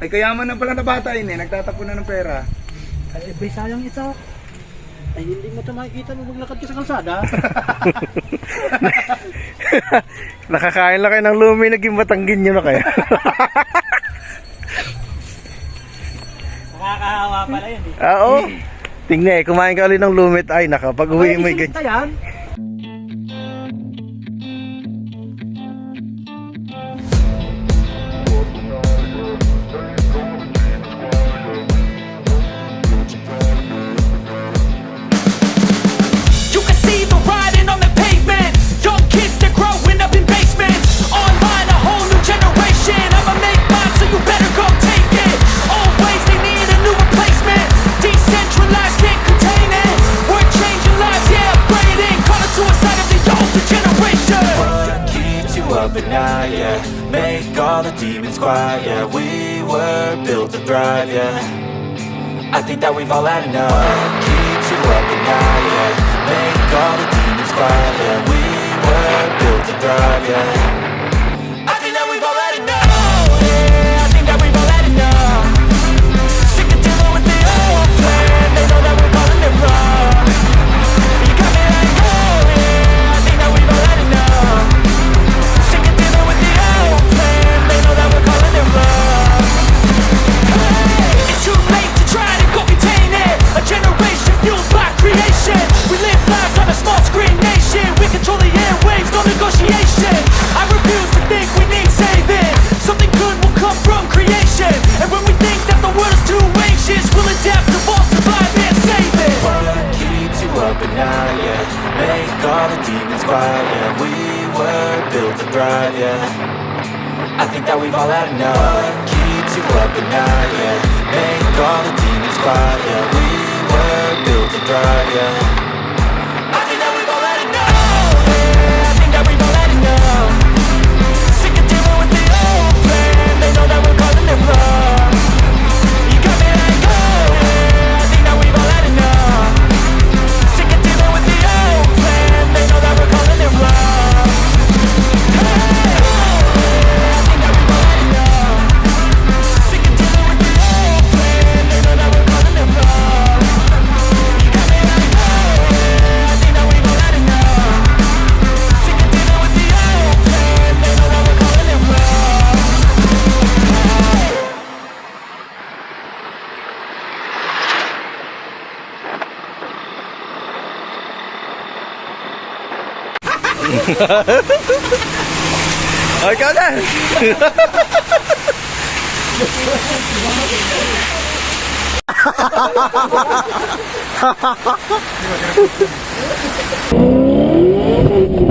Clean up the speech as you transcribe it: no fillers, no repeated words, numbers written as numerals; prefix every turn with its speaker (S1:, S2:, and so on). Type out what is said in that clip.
S1: Ay, kayaman na pala na bata yun eh. Nagtatapon na ng pera.
S2: Ay, sayang ito. Ay, hindi mo ito makikita mo maglakad ka sa kalsada.
S3: Nakakain lang kayo ng lumi, naging Batanggin nyo na kaya.
S2: Nakakahawa pala yun eh.
S3: Oo. Tingnan eh, kumain ka ulit ng lumit. Ay, naka, pag uwi mo yung
S2: Isinta yan.
S4: You can see the writing on the pavement. Young kids, they're growing up in basements. Online, a whole new generation. I'ma make mine, so you better go take it. Always, they need a new replacement. Decentralized, can't contain it. We're changing lives, yeah, upgrading. Call it suicide of the older generation.
S5: What keeps you up at night, yeah? Make all the demons quiet, yeah. We were built to thrive, yeah. I think that we've all had enough. What keeps you up at night, yeah? Make all the demons quiet, yeah. We were built to thrive, yeah. I think that we've all had enough. Yeah, I think that we've all had enough. Sick of dealing with the old plan. They know that we're calling it wrong. You got me like, oh yeah, I think that we've all had enough. Sick of dealing with the old plan. They know that we're calling it wrong.
S4: Hey, it's too late to try to go contain it. A generation fueled by creation. We live lives on a small screen nation. We control the airwaves, no negotiation. I refuse to think we need saving. Something good will come from creation. And when we think that the world is too anxious, we'll adapt, evolve, survive, and save it.
S5: What keeps you up at night, yeah? Make all the demons quiet, yeah. We were built to thrive, yeah. I think that we've all had enough. What keeps you up at night, yeah? Make all the demons quiet, yeah. We were built to thrive, yeah. I think that we've all had enough. Yeah, I think that we've all had enough. Sick of dealing with the old plan. They know that we're calling it wrong. You got me like, oh yeah, I think that we've all had enough. Sick of dealing with the old plan. They know that we're calling it wrong. Hey, oh yeah, I think that we've all had enough. Sick of dealing with the old plan. They know that we're calling it wrong. You got me like, oh yeah, I think that we've all had enough. Sick of dealing with the old plan. They know that we're calling it wrong.
S3: Ay, ikaw na!